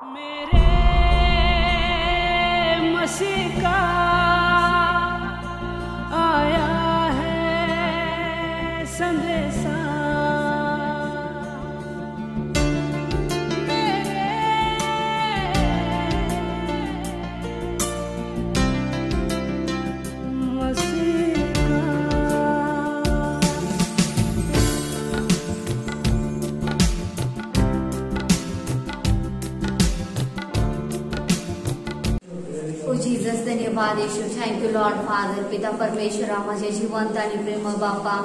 मेरे मसीह का आया है संदेशा, जीसस, धन्यवाद येशू. Thank you Lord father. पिता परमेश्वरा, माझे जिवंत आणि प्रेम बापा,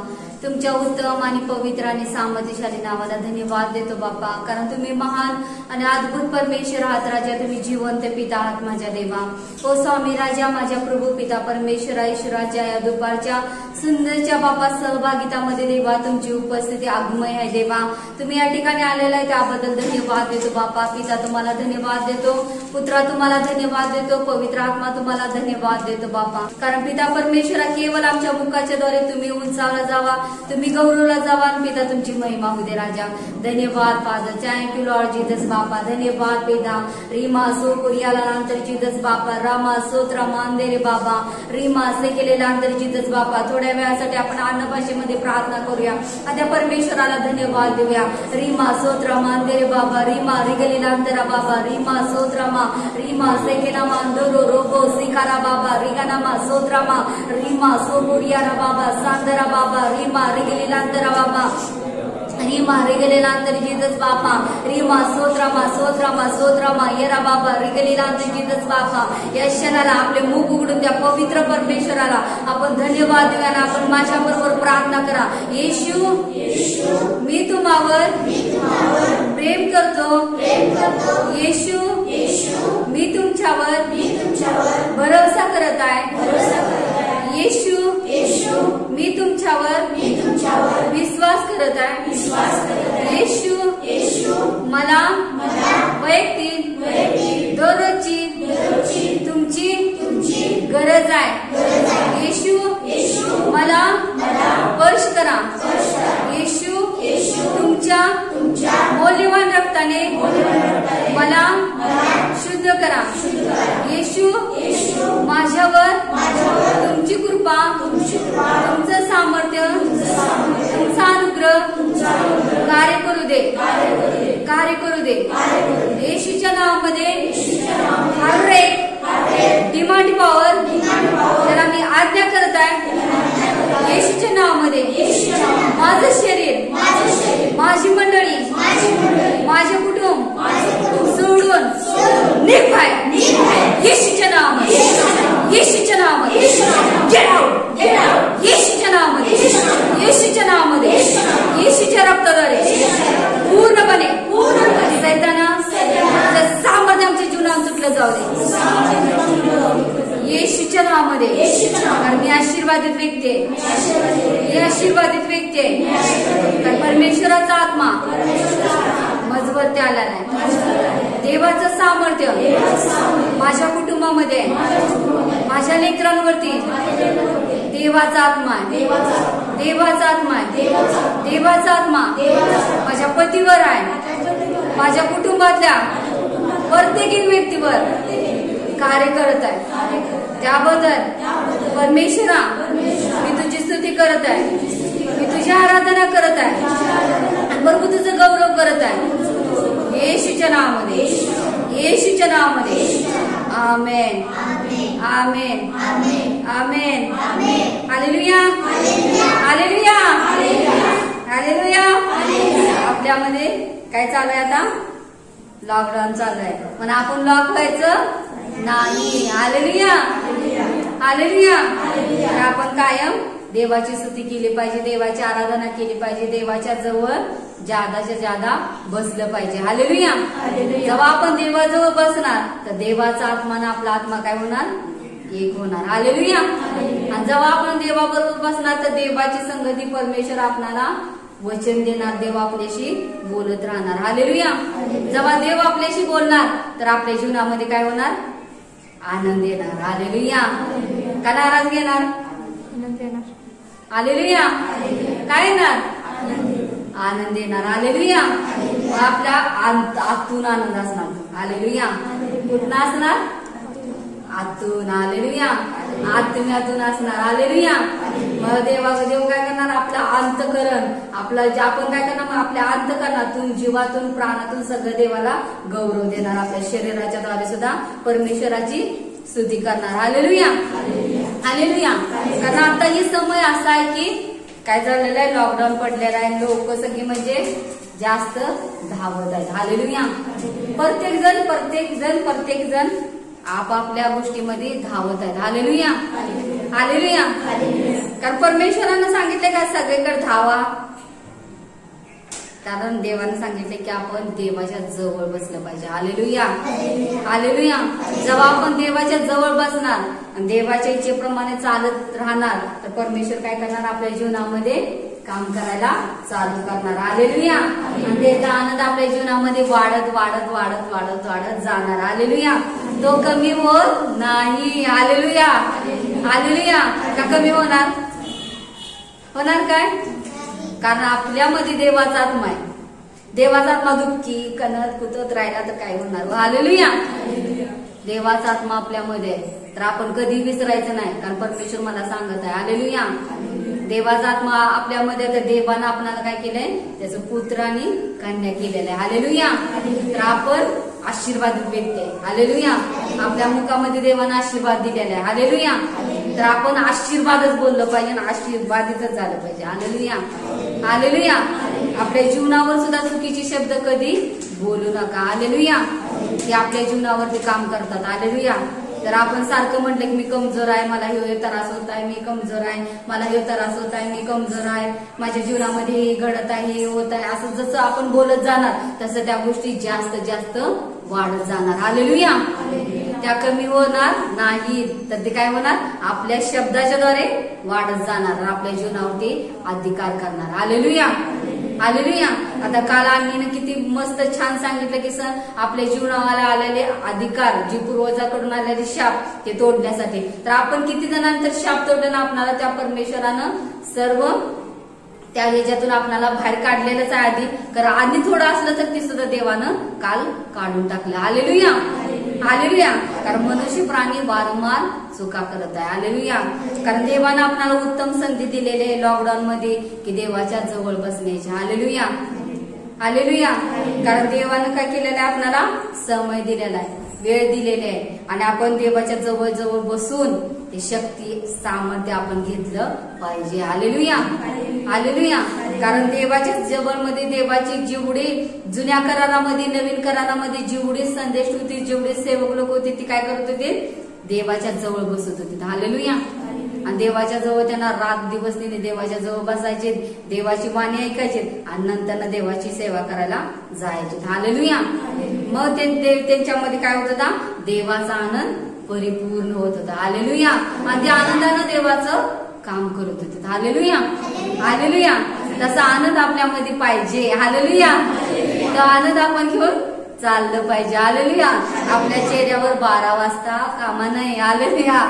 तुमच्या उत्तम आणि पवित्र आणि सामर्थ्यशाली नावाला धन्यवाद देतो बापा, कारण तुम्ही महान आणि अद्भुत परमेश्वर आहात राजा. तुम्ही जिवंत पिता आहात माझ्या देवा. ओ स्वामी राजा, माझ्या प्रभू पिता परमेश्वरा ईश्वराच्या या दुपारच्या सुंदरच्या बापा सहभागितामध्ये देवा तुमची उपस्थिती आगमय आहे देवा. तुम्ही या ठिकाणी आलेला आहे त्याबद्दल धन्यवाद देतो बापा. पिता तुम्हाला धन्यवाद देतो, पुत्रा तुम्हाला धन्यवाद देतो, पवित्र आत्मा तुम्हाला धन्यवाद देतो बापा. कारण पिता परमेश्वरा, केवळ आमच्या मुखाच्या द्वारे तुम्ही उंचावला जावा, तुम्ही गौरवला जावा आणि पिता तुमची महिमा होऊ दे राजा. धन्यवाद फादर. थँक्यू लॉर्ड जीसस बापा. धन्यवाद पिता. रीमा सो कुरियाला नंतर जीसस बापा, रामा सोत्रा मानदे रे बाबा, रीमा से केलेला नंतर जीसस बापा. थोड्या वेळासाठी आपण अन्न भाषेमध्ये प्रार्थना करूया, आता परमेश्वराला धन्यवाद देऊया. रीमा सोत्रा मानदे रे बाबा, रीमा रिगलेला नंतर बाबा, रीमा सोत्रा मा, रीमा से केला मांदोरो रोबो सिकारा बाबा, रिगानामा सोत्रा मा, रीमा सो कुरियारा बाबा, सांदरा बाबा, रीमा रिगलेला नंतर बाबा, रीमा रिगलेला नंतर जीसस बापा, रीमा सोत्रमा येरा बाबा, रिगलेला नंतर जीसस बापा. या क्षणाला आपले मुख उघडून त्या पवित्र परमेश्वराला आपण धन्यवाद देऊया. आपण माझ्या बरोबर प्रार्थना करा. येशू, मी तुम्हावर प्रेम करतो. येशू, मी तुमच्यावर भरोसा करत आहे. येशू, मी तुमच्यावर विश्वास करत आहे. येशू, मला वैयक्तिक दररोजची तुमची गरज आहे. येशू, मला स्पर्श करा. येशू, तुमच्या मौल्यवान रक्ताने मला शुद्ध करा. येशू, माझ्यावर तुमची कृपा, तुमचं सामर्थ्य, तुमचा अनुग्रह कार्य करू दे. येशूच्या नावामध्ये हर एक डिमांड पॉवर त्याला मी आज्ञा करत आहे. येशूच्या नावामध्ये माझं शरीर, माझी मंडळी, माझे कुटुंब सोडून निघ बाहेर. येशूच्या नावामध्ये, येशूच्या नावामध्ये गेट आउट. येशूच्या नावामध्ये, येशूच्या नावामध्ये, येशूच्या रक्ताद्वारे पूर्णपणे सैताना सामर्थ्य आमच्या जीवनात तुटलं जाऊ दे. येशूच्या नावामध्ये. कारण मी आशीर्वादित व्यक्ती आहे, आशीर्वादित व्यक्ती आहे. तर परमेश्वराचा आत्मा मजवरती आला नाही. देवाचं सामर्थ्य माझ्या कुटुंबामध्ये, माझ्या लेकरांवरती देवाचा आत्मा आहे. देवाचा आत्मा आहे. देवाचा आत्मा माझ्या पतीवर आहे, माझ्या कुटुंबातल्या प्रत्येक व्यक्तीवर कार्य करत आहे. त्याबद्दल परमेश्वरा मी तुझी स्तुती करत आहे, मी तुझी आराधना करत आहे, प्रभू तुझं गौरव करत आहे. येशूच्या नावामध्ये, येशूच्या नावामध्ये. आमेन, आमेन, आमेन. हालेलुया, हालेलुया, हालेलुया. आपल्यामध्ये काय चालू आहे आता? लॉकडाऊन चालू आहे, पण आपण लॉक व्हायचं नाही. Hallelujah, hallelujah. आपण कायम देवाची स्तुती केली पाहिजे, देवाची आराधना केली पाहिजे, देवाच्या जवळ जादाच्या जादा बसलं पाहिजे. हालेलुया. जेव्हा आपण देवाजवळ बसणार तर देवाचा आत्मा ना आपला आत्मा काय होणार? एक होणार. हालेलुया. आणि जेव्हा आपण देवाबरोबर बसणार तर देवाची संगती परमेश्वर आपल्याला वचन देणार, देव आपल्याशी बोलत राहणार. हालेलुया. जेव्हा देव आपल्याशी बोलणार तर आपल्या जीवनामध्ये काय होणार? आनंद येणार. हालेलुया. का नाराज घेणार? हालेलुया. काय येणार? आनंद येणार. हालेलुया. आपल्या आतून आनंद असणार. हालेलुया. कुठं असणार? आतून. हालेलुया. आत्म्यातून असणार. हालेलुया. मग देव काय करणार? आपलं अंतकरण, आपलं जे आपण काय करणार? मग आपल्या अंतकरणातून, जीवातून, प्राणातून सगळं देवाला गौरव देणार. आपल्या शरीराच्या द्वारे सुद्धा परमेश्वराची स्तुती करणार. हालेलुया. हालेलुया. कारण आता ही समय असा आहे की काय झालेलं आहे? लॉकडाऊन पडलेला आहे. लोक सगळी म्हणजे जास्त धावत आहेत. हालेलुया. प्रत्येक जण आपापल्या गोष्टीमध्ये धावत आहेत. हालेलुया. हालेलुया. कारण परमेश्वरानं सांगितले का सगळीकडे धावा? कारण देवाने सांगितले की आपण देवाच्या जवळ बसलं पाहिजे. हालेलुया. हालेलुया. जेव्हा आपण देवाच्या जवळ बसणार आणि देवाच्या इच्छेप्रमाणे चालत राहणार तर परमेश्वर काय करणार? आपल्या जीवनामध्ये काम करायला चालू करणार. हालेलुया. आणि त्याचा आनंद आपल्या जीवनामध्ये वाढत वाढत वाढत वाढत वाढत जाणार. हालेलुया. तो कमी होत नाही. हालेलुया. हालेलुया. का कमी होणार? होणार काय? कारण आपल्यामध्ये देवाचा आत्मा आहे. देवाचा आत्मा दुःखी कणत कुतत राहिला तर काय होणार? हालेलुया. देवाचा आत्मा आपल्यामध्ये आहे तर आपण कधी विसरायचं नाही. कारण परमेश्वर मला सांगत आहे. हालेलुया. देवाचा आत्मा आपल्यामध्ये तर देवानं आपल्याला काय केलंय? त्याचं पुत्र आणि कन्या केलेलं आहे. हालेलुया. तर आपण आशीर्वादित व्यक्ती आहे. हालेलुया. आपल्या मुखामध्ये देवानं आशीर्वाद दिलेला आहे. हालेलुया. तर आपण आशीर्वादच बोललं पाहिजे आणि आशीर्वादितच झालं पाहिजे. हालेलुया. हालेलुया. आपल्या जीवनावर सुद्धा चुकीचे शब्द कधी बोलू नका. हालेलुया. ते आपल्या जीवनावरती काम करतात. हालेलुया. तर आपण सारखं म्हटलं की मी कमजोर आहे, मला हे त्रास होत आहे, मी कमजोर आहे, मला हे त्रास होत आहे, मी कमजोर आहे, माझ्या जीवनामध्ये हे घडत आहे, हे होत आहे, असं जसं आपण बोलत जाणार तसं त्या गोष्टी जास्त जास्त वाढत जाणार. हालेलुया. त्या कमी होणार नाही तर ते काय होणार? आपल्या शब्दाच्या द्वारे वाढत जाणार, आपल्या जीवनावरती अधिकार करणार. हालेलुया. हालेलुया. आता काल आम्ही किती मस्त छान सांगितलं की सर आपल्या जीवनाला आलेले अधिकार, जी पूर्वजाकडून आलेले शाप ते तोडण्यासाठी. तर आपण किती जणांतर शाप तोडलं आपणाला त्या परमेश्वरानं सर्व त्या ह्याच्यातून आपल्याला बाहेर काढलेलंच आहे आधी. कारण आधी थोडं असलं तर ते सुद्धा देवानं काल काढून टाकलं. हालेलुया. हालेलुया. कारण मनुष्य प्राणी वारंवार चुका करत आहे. हालेलुया. कारण देवानं आपल्याला उत्तम संधी दिलेली आहे लॉकडाऊन मध्ये की देवाच्या जवळ बसण्याची. हालेलुया. हालेलुया. कारण देवानं काय केलेलं आहे? आपल्याला समय दिलेला आहे, वेळ दिलेली आहे आणि आपण देवाच्या जवळ जवळ बसून ते शक्ती सामर्थ्य आपण घेतलं पाहिजे. हालेलुया. हालेलुया. कारण देवाच्या जवळमध्ये देवाची जेवढी जुन्या करारामध्ये नवीन करारामध्ये जेवढे संदेश होते, जेवढे सेवक लोक होते ते काय करत होते? देवाच्या जवळ बसत होते. हालेलुया. आणि देवाच्या जवळ त्यांना रात दिवस तिने देवाच्या जवळ बसायचे, देवाची वाणी ऐकायचे आणि नंतर देवाची सेवा करायला जायचे. हालेलुया. मग त्यांच्यामध्ये काय होत होता? देवाचा आनंद परिपूर्ण होत होता. हालेलुया. आणि त्या आनंदानं देवाचं काम करत होते. हालेलुया. हालेलुया. तसा आनंद आपल्यामध्ये पाहिजे. हालेलुया. तो आनंद आपण घेऊन चाललं पाहिजे. हालेलुया. आपल्या चेहऱ्यावर 12 वाजता कामा नाही. हालेलुया.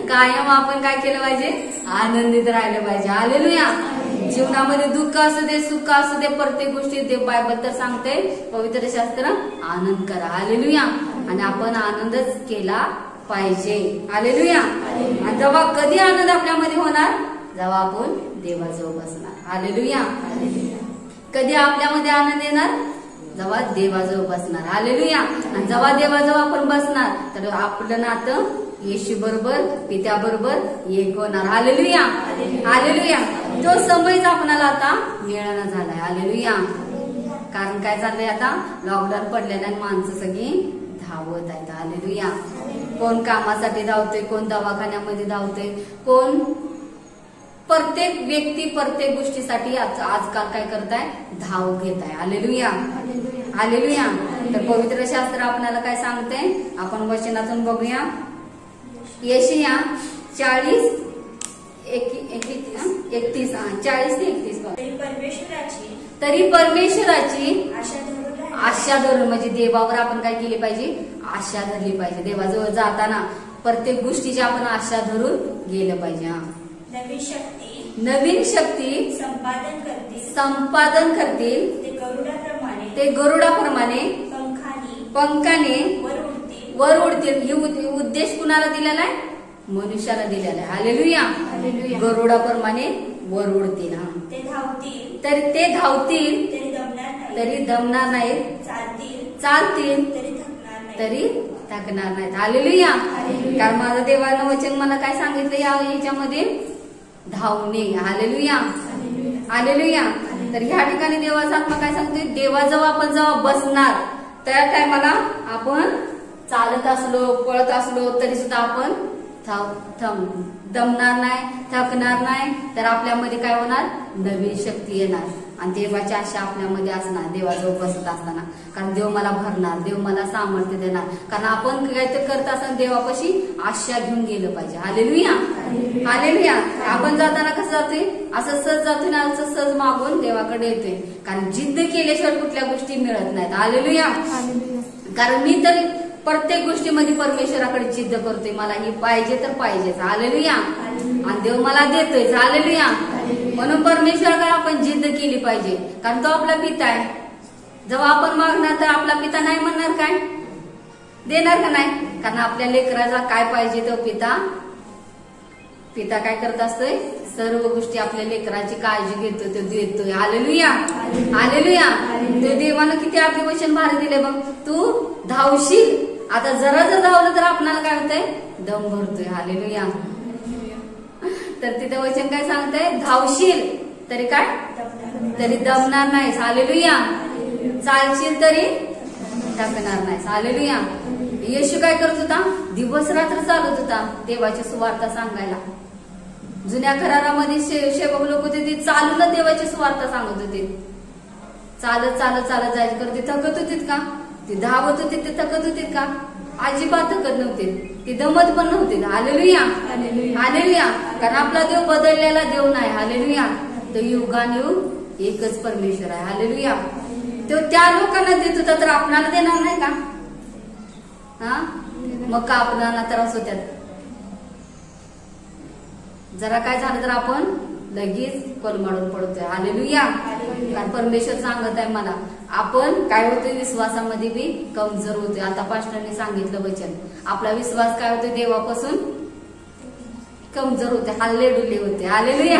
कायम आपण काय केलं पाहिजे? आनंदित राहिलं पाहिजे. हालेलुया. जीवनामध्ये दुःख असू दे, सुख असू दे, प्रत्येक गोष्टी ते बायबल तर सांगते, पवित्र शास्त्र, आनंद करा. हालेलुया. आणि आपण आनंदच केला पाहिजे. हालेलुया. आणि जेव्हा कधी आनंद आपल्यामध्ये होणार? जेव्हा आपण देवाजवळ बसणार. हालेलुया. कधी आपल्यामध्ये आनंद येणार? जेव्हा देवाजवळ बसणार. हालेलुया. आणि जेव्हा देवाजवळ आपण बसणार तर आपलं नातं येशू बरोबर, पित्या बरोबर एक होणार. हालेलुया. हालेलुया. तो समयच आपल्याला आता मिळणं झालाय. हालेलुया. कारण काय चाललंय? आता लॉकडाऊन पडलेलं आणि माणसं सगळी धावत आहेत. हालेलुया. कोण कामासाठी धावतोय, कोण दवाखान्यामध्ये धावतोय, कोण प्रत्येक व्यक्ती प्रत्येक गोष्टीसाठी आजकाल काय करत आहे? धाव घेत आहे. हालेलुया. हालेलुया. तर पवित्र शास्त्र आपल्याला काय सांगते? आपण वचनातून बघूया. यशाया 40 31 40 ते 31. तरी परमेश्वराची आशा धरून, म्हणजे देवावर आपण काय केली पाहिजे? आशा धरली पाहिजे. देवाजवळ जाताना प्रत्येक गोष्टीची आपण आशा धरून गेलं पाहिजे. नवीन शक्ती संपादन करतील. ते गरुडाप्रमाणे पंखाने वर उडतील. वर उडतील. ही उद्देश कुणाला दिलेला आहे? मनुष्याला दिलेला आहे. हालेलुया. हालेलुया. गरुडाप्रमाणे वर उडतील. हा, ते धावतील. तरी ते धावतील तरी दमणार नाही. तरी दमणार नाहीत. चालतील. चालतील तरी थकणार नाही. तरी थकणार नाहीत. हालेलुया. हालेलुया. कारण माझं देवानं वचन मला काय सांगितलं याच्यामध्ये? धावणे. हालेलुया. हालेलुया. तर ह्या ठिकाणी देवाचा आत्मा काय सांगतोय? देवाजवळ आपण जेव्हा बसणार त्या टायमाला आपण चालत असलो पळत असलो तरी सुद्धा आपण दमणार नाही, थकणार नाही. तर आपल्यामध्ये काय होणार? नवीन शक्ती येणार आणि देवाची आशा आपल्यामध्ये असणार देवाजवळ बसत असताना. कारण देव मला भरणार, देव मला सामर्थ्य देणार. कारण आपण काहीतरी करत असताना देवापाशी आशा घेऊन गेलं पाहिजे. हालेलुया. हालेलुया. आपण जाताना कसं जातोय? असं सहज जातोय ना, असं सहज मागून देवाकडे येतोय. कारण जिद्द केल्याशिवाय कुठल्या गोष्टी मिळत नाहीत. हालेलुया. कारण मी तर प्रत्येक गोष्टीमध्ये परमेश्वराकडे जिद्द करतोय. मला ही पाहिजे तर पाहिजेच. हालेलुया. आणि देव मला देतोय. हालेलुया. म्हणून परमेश्वराकडे आपण जिद्द केली पाहिजे. कारण तो आपला पिता आहे. जेव्हा आपण मागणार तर आपला पिता नाही म्हणणार काय? देणार का नाही? कारण आपल्या लेकराला काय पाहिजे तो पिता काय करत असतोय? सर्व गोष्टी आपल्या लेकराची काळजी घेतो, तो देतोय. हालेलुया. हालेलुया. तो देवानं किती अभिवचन भारी दिले बघ. तू धावशील. आता जरा जर धावलं तर आपल्याला काय होतंय? दम भरतोय. हालेलुया. तर तिथे वचन काय सांगतंय? धावशील तरी काय? तरी दमणार नाहीस. हालेलुया. चालशील तरी थकणार नाहीस. हालेलुया. येशू काय करत होता? दिवस रात्र चालत होता देवाची सुवार्ता सांगायला. जुन्या करारामध्ये सेवक लोक होते ते चालूनच देवाची सुवार्ता सांगत होते. चालत चालत चालत जायचे. करते थकत होतीत का? ते धावत होते ते थकत होतीत का? अजिबात थकत नव्हते. ते दमत पण नव्हते. हालेलुया. हालेलुया. कारण आपला देव बदललेला देव नाही. हालेलुया. तो युगानुयुग एकच परमेश्वर आहे. हालेलुया. तो त्या लोकांना देत होता तर आपणाला देणार नाही का? हा, मग का आपणाला त्रास होत्यात? जरा काय झालं तर आपण लगेच कोलमाडून पडतोय. हालेलुया. कारण परमेश्वर सांगत आहे मला आपण काय होतोय? विश्वासामध्ये बी कमजोर होतोय. आता पास्टरने सांगितलं वचन. आपला विश्वास काय होतोय? देवापासून कमजोर होते, हल्ले डुले होते. हालेलुया.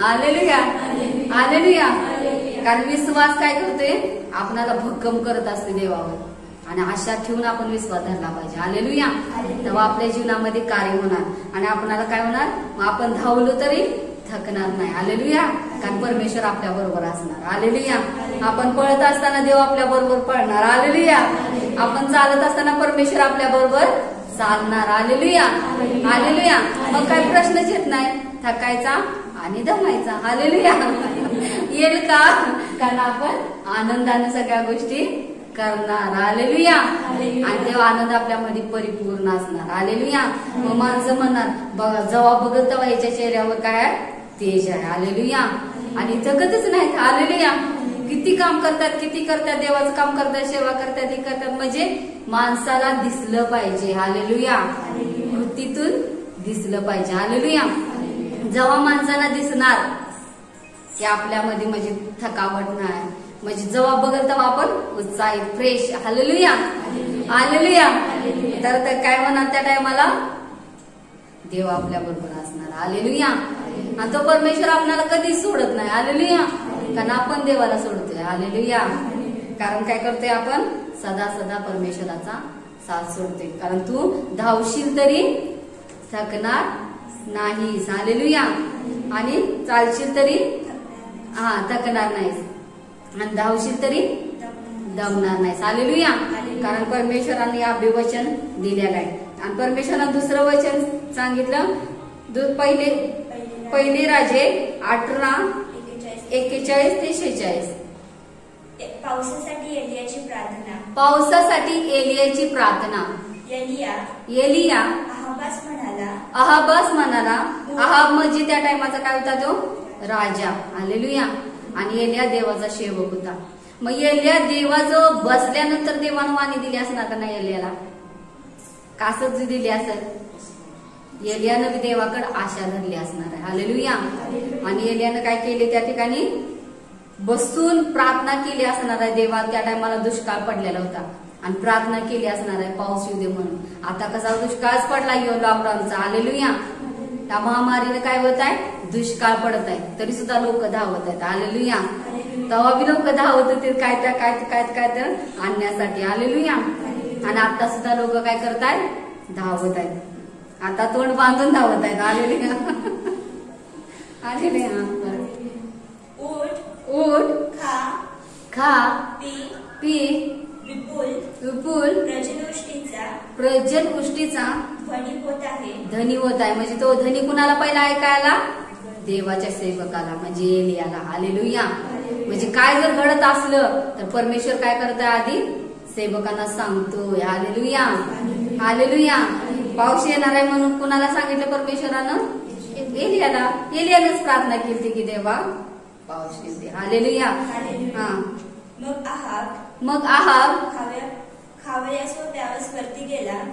हालेलुया. हालेलुया. कारण विश्वास काय करतोय? आपणाला भक्कम करत असते देवावर. आणि आशा ठेवून आपण विश्वास धरला पाहिजे. हालेलुया. तेव्हा आपल्या जीवनामध्ये कार्य होणार आणि आपणाला काय होणार? मग आपण धावलो तरी थकणार नाही. हालेलुया. कारण परमेश्वर आपल्या बरोबर असणार. हालेलुया. आपण पळत असताना देव आपल्या बरोबर पळणार. हालेलुया. आपण चालत असताना परमेश्वर आपल्या बरोबर चालणार. हालेलुया. हालेलुया. मग काही प्रश्नच येत नाही थकायचा आणि दमायचा. हालेलुया. येईल का? कारण आपण आनंदाने सगळ्या गोष्टी करणार. हालेलुया. आणि तेव्हा आनंद आपल्यामध्ये परिपूर्ण असणार. हालेलुया. मग माणसं म्हणणार बघा जेव्हा बघत तेव्हा याच्या चेहऱ्यावर काय तेज आहे. हालेलुया. आणि जगतच नाहीत. हालेलुया. किती काम करतात, किती करतात, देवाचं काम करतात, सेवा करतात, हे करतात. म्हणजे माणसाला दिसलं पाहिजे. हालेलुया. कृतीतून दिसलं पाहिजे. हालेलुया. जेव्हा माणसाला दिसणार की आपल्यामध्ये म्हणजे थकावट नाही, म्हणजे जेव्हा बघल तेव्हा आपण उत्साहित फ्रेश. हालेलुया. हालेलुया. तर काय म्हणणार त्या टायमाला? देव आपल्या बरोबर असणार. हालेलुया. आणि तो परमेश्वर आपल्याला कधीच सोडत नाही. हालेलुया. कारण आपण देवाला सोडतोय. हालेलुया. कारण काय करतोय? आपण सदा सदा परमेश्वराचा साथ सोडतोय. कारण तू धावशील तरी थकणार नाहीस. हालेलुया. आणि चालशील तरी थकणार नाहीस आणि धावशील तरी दमणार नाहीस. हालेलुया. कारण परमेश्वराने अभिवचन दिलेलं आहे. आणि परमेश्वरानं दुसरं वचन सांगितलं. पहिले राजे 18:41 ते 46. पावसासाठी एलियाची प्रार्थना. पावसासाठी एलियाची प्रार्थना. एलिया अहाबास म्हणाला. अहाब म्हणजे त्या टायमाचा काय होता? तो राजा. हालेलुया. आणि एलिया देवाचा सेवक होता. मग एलिया देवाजवळ बसल्यानंतर देवानं वाणी दिली असणार का नाही? एलियाला कासच दिली असेल. एलियानं देवाकडे आशा धरली असणार आहे. हालेलुया. आणि एलियानं काय केले? त्या ठिकाणी बसून प्रार्थना केली असणार आहे. देवा त्या टायमाला दुष्काळ पडलेला होता आणि प्रार्थना केली असणार आहे पाऊस येऊ दे म्हणून. आता कसा दुष्काळच पडला यो लॉकडाऊनचा. हालेलुया. या महामारीने काय होत आहे, दुष्काळ पडत आहे, तरी सुद्धा लोक धावत आहेत. हालेलुया. तेव्हा बी लोक धावत होते काय तर आणण्यासाठी. हालेलुया. आणि आता सुद्धा लोक काय करतायत, धावत आहेत. आता तोंड बांधून धावत आहेत. हालेलुया. हालेलुया. उठ, उठ, खा, पी, विपुल प्रजन उष्टीचा धनी होत आहे. म्हणजे तो धनी कुणाला पहिला ऐकायला, देवाच्या सेवकाला म्हणजे एलियाला. हालेलुया. म्हणजे काय जर घडत असलं तर परमेश्वर काय करतोय, आधी सेवकांना सांगतोय. हालेलुया. हालेलुया. पाऊस येणार आहे म्हणून कुणाला सांगितलं परमेश्वरानं, एलियाला. एलियानंच प्रार्थना केली की देवा पाऊस येते. हालेलुया. हा. मग आहाब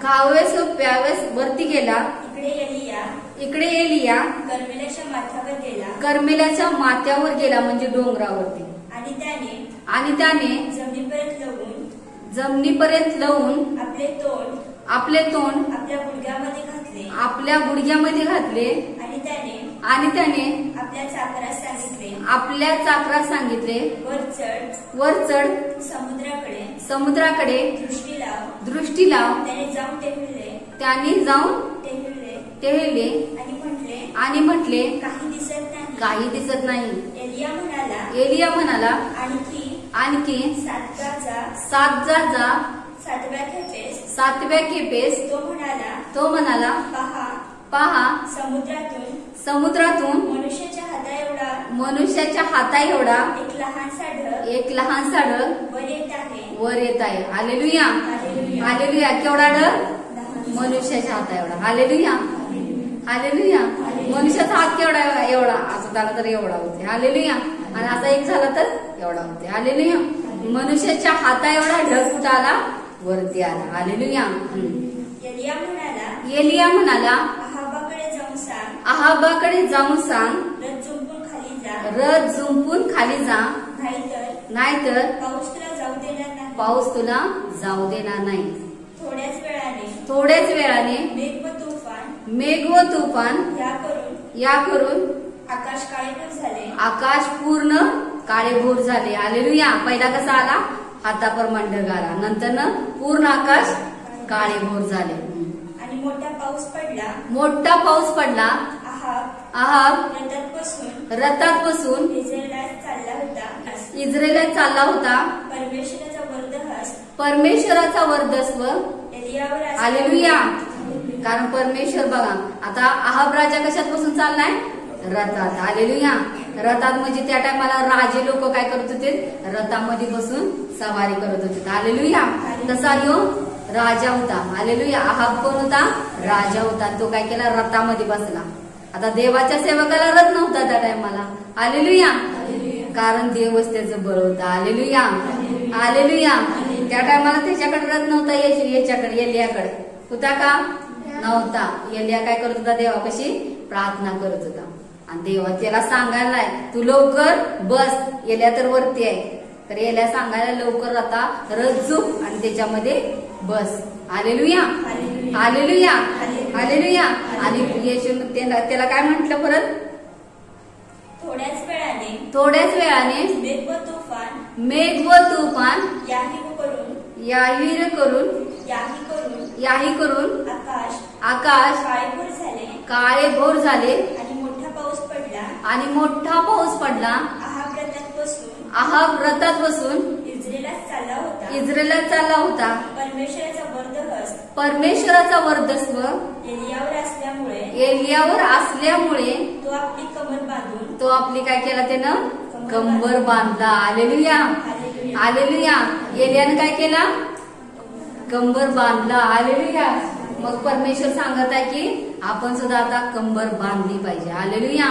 खावयास व प्यावयास वरती गेला. इकडे एलिया कर्मेलाच्या माथ्यावर गेला म्हणजे डोंगरावरती. आणि त्याने जमिनीपर्यंत लावून आपले तोंड आपल्या गुडघ्यामध्ये घातले. आणि त्याने आपल्या चाकरास सांगितले वर चढ समुद्राकडे दृष्टी लाव. त्याने जाऊन टेहळले आणि म्हटले काही दिसत नाही. एलिया म्हणाला आणखी 7 जा. 7व्या खेपेस तो म्हणाला पहा समुद्रातून मनुष्याच्या हाता एवढा एक लहानसा ढग वर येत आहे. हालेलुया. हालेलुया. केवढा ढग, मनुष्याच्या हाता एवढा. हालेलुया. हालेलुया. मनुष्याचा हात केवढा, एवढा. असं झाला तर एवढा होते. हालेलुया. आणि असा एक झाला तर एवढा होते. हालेलुया. मनुष्याच्या हाता एवढा ढग कुठं आला, वरती आला. हालेलुया. एलिया म्हणाला अहाबाकडे जाऊन सांग रथ झुंपून खाली जा, नाहीतर पाऊस तुला जाऊ देणार नाही. थोड्याच वेळाने मेघ व तुफान या करून आकाश पूर्ण काळेभोर झाले. हालेलुया. पहिला कसा आला, हाताप्रमाणे ढग आला, नंतर पूर्ण आकाश काळेभोर झाले. आणि मोठा पाऊस पडला. आहाब रथात बसून इस्रायलात चालला होता. परमेश्वराचा वर्चस्व. हालेलुया. कारण परमेश्वर बघा, आता आहाब राजा कशात बसून चाललाय, रथात. हालेलुया. रथात म्हणजे त्या टायमाला राजे लोक काय करत होते, रथामध्ये बसून सवारी करत होते. हालेलुया. तसा यो राजा होता. हालेलुया. आहाब कोण होता, राजा होता. तो काय केला, रथामध्ये बसला. आता देवाच्या सेवकाला रथ नव्हता त्या टायमाला. हालेलुया. कारण देवच त्याचं बळ होता. हालेलुया. हालेलुया. त्या टायमाला त्याच्याकडे रथ नव्हता, याच्याकडे एलियाकडे होता का, नव्हता. एलिया काय करत होता, देवापाशी प्रार्थना करत होता. आणि देवा त्याला सांगायला तू लवकर बस, एलिया तर वरती आहे, तर एलिया सांगायला लवकर आता रथ झोप आणि त्याच्यामध्ये बस. हालेलुया. हालेलुया. हालेलुया. आणि येशू त्याला काय म्हटलं परत, थोड्याच वेळाने मेघ व तुफान याही करून आकाश काळेभोर झाले. आणि मोठा पाऊस पडला. आहाब रथात बसून इस्रायलात चालला होता. परमेश्वराचा वर्चस्व एलियावर असल्यामुळे तो आपली काय केला, त्यानं कंबर बांधला. हालेलुया. हालेलुया. एलियानं काय केला, कंबर बांधला. हालेलुया. मग परमेश्वर सांगत आहे की आपण सुद्धा आता कंबर बांधली पाहिजे. हालेलुया.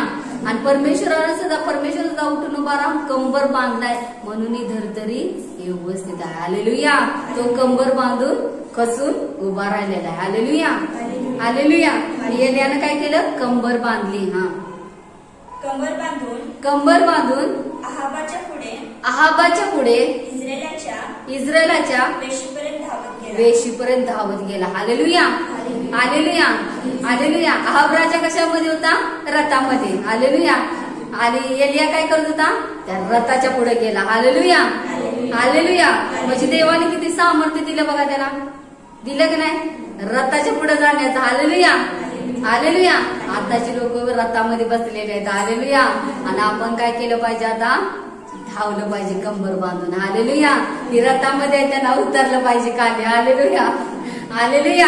आणि परमेश्वर सुद्धा उठून उभा राहून कंबर बांधलाय म्हणून ही धरतरी व्यवस्थित आहे. हालेलुया. तो कंबर बांधून कसून उभा राहिलेला आहे. हालेलुया. हालेलुया. एलियानं काय केलं, कंबर बांधली. हा, कंबर बांधून आहाबाच्या पुढे इस्रायलाच्या वेशीपर्यंत धावत गेला. हालेलुया, हालेलुया, हालेलुया. अहाब राजा कशामध्ये होता? रथामध्ये. हालेलुया. आणि एलिया काय करत होता? त्या रथाच्या पुढे गेला. Hallelujah, hallelujah. म्हणजे देवाने किती सामर्थ्य दिलं बघा त्याला. दिलं की नाही? रथाच्या पुढे जाण्याचं. Hallelujah, hallelujah. आताची लोक रथामध्ये बसलेले आहेत. हालेलुया. आणि आपण काय केलं पाहिजे? आता धावलं पाहिजे कंबर बांधून. हालेलुया. ही रथामध्ये त्यांना उतरलं पाहिजे खाली. हालेलुया, हालेलुया,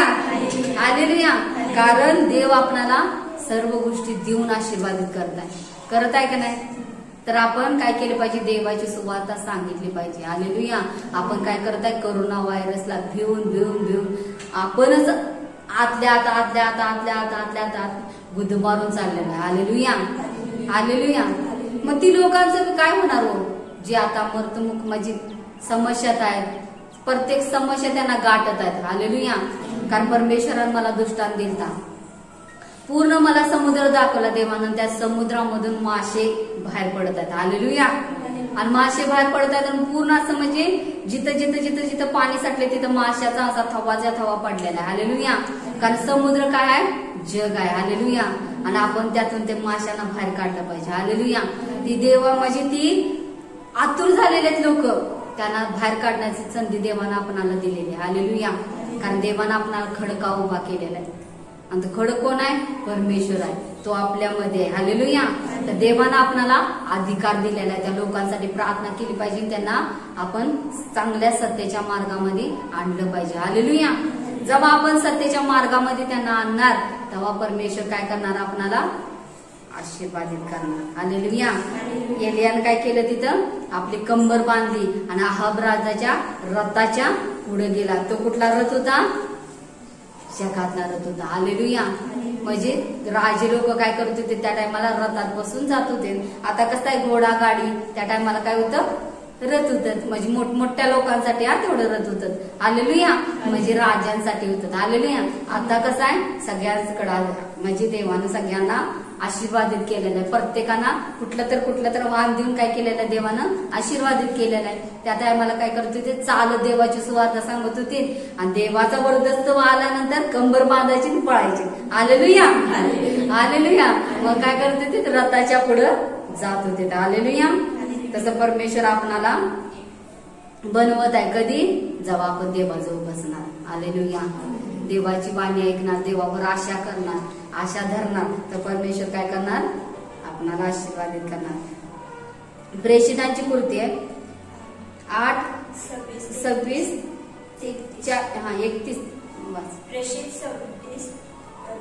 हालेलुया. कारण देव आपल्याला सर्व गोष्टी देऊन आशीर्वादित करत आहे का नाही? तर आपण काय केलं पाहिजे? देवाची सुवार्ता सांगितली पाहिजे. हालेलुया. आपण काय करत आहे? कोरोना व्हायरसला भिवून आपणच आतल्या आत गुदमारून चाललेलं आहे. Hallelujah, hallelujah. मग ती लोकांचं काय होणार हो? जे आता मृत्युमुख म्हणजे समस्यात आहेत. प्रत्येक समस्या त्यांना गाठत आहेत. हालेलुया. कारण परमेश्वराने मला दृष्टांत दिलता. पूर्ण मला समुद्र दाखवला देवानं. त्या समुद्रामधून मासे बाहेर पडत आहेत. हालेलुया. आणि मासे बाहेर पडत आहेत आणि पूर्ण असं म्हणजे जिथं पाणी साठले तिथं माशाचा असा थवा पडलेला आहे. हालेलुया. कारण समुद्र काय आहे? जग आहे. हालेलुया. आणि आपण त्यातून ते माशांना बाहेर काढलं पाहिजे. हालेलुया. ती देवा म्हणजे ती आतुर झालेले लोक, त्यांना बाहेर काढण्याची संधी देवानं आपणाला दिलेली आहे. हालेलुया. कारण देवानं आपणाला खडका उभा केलेला आहे. आणि तो खडक कोण आहे? परमेश्वर आहे. तो आपल्यामध्ये आहे. हालेलुया. तर देवानं आपणाला अधिकार दिलेला आहे. त्या लोकांसाठी प्रार्थना केली पाहिजे. त्यांना आपण चांगल्या सत्याच्या मार्गामध्ये आणलं पाहिजे. हालेलुया. जेव्हा आपण सत्याच्या मार्गामध्ये त्यांना आणणार तेव्हा परमेश्वर काय करणार? आपणाला आशीर्वादित करणार. हालेलुया. एलियानं काय केलं? तिथं आपली कंबर बांधली आणि अहाब राजाच्या रथाच्या पुढे गेला. तो कुठला रथ होता? जगातला रथ होता. हालेलुया. म्हणजे राजे लोक काय करत होते? त्या टायमाला रथात बसून जात होते. आता कसं आहे? घोडा गाडी. त्या टायमाला काय होतं? रथ होतं. म्हणजे मोठमोठ्या लोकांसाठी तेवढं रथ होतं. हालेलुया. म्हणजे राजांसाठी होतं. हालेलुया. आता कसं आहे? सगळ्यांकडे म्हणजे देवानं सगळ्यांना आशीर्वादित केलेलं आहे. प्रत्येकांना कुठलं तर वाहन देऊन काय केलेलं आहे? देवानं आशीर्वादित केलेलं आहे. त्या टायमाला काय करत होते? चालत देवाची सुवार्ता सांगत होते. आणि देवाचा वरदस्तव आल्यानंतर कंबर बांधायची आणि पळायची. Hallelujah, hallelujah. मग काय करत होते? रथाच्या पुढे जात होते. हालेलुया. तसं परमेश्वर आपणाला बनवत आहे. कधी? जेव्हा आपण देवाजवळ बसणार. हालेलुया. देवाची वाणी ऐकणार, देवावर आशा करणार, आशा धरणार, तर परमेश्वर काय करणार? आपणाला आशीर्वादित करणार. प्रेषितांची कृती आहे 8:26 31.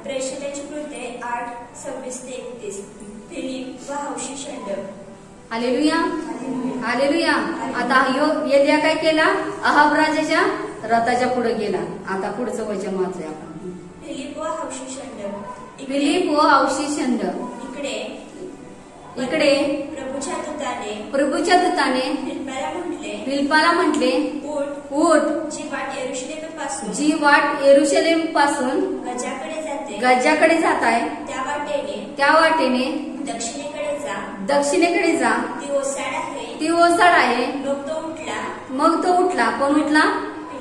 प्रेषितांची कृती 8:26 ते 31. फिलिप व हौशी शंड. Hallelujah, hallelujah. आता एलिया काय केला? अहाब राजाच्या रथाच्या पुढे गेला. आता पुढचं वचन वाचूया आपण. फिलिप व हौशी शंड. फिलिप व हौशी शंड. इकडे प्रभूच्या दूताने फिलिपाला म्हटले, उठ, जी वाट येरुशलेम पासून गजाकडे जात आहे त्या वाटेने दक्षिणेकडे जा. ती ओसाड आहे. मग तो उठला. कोण उठला?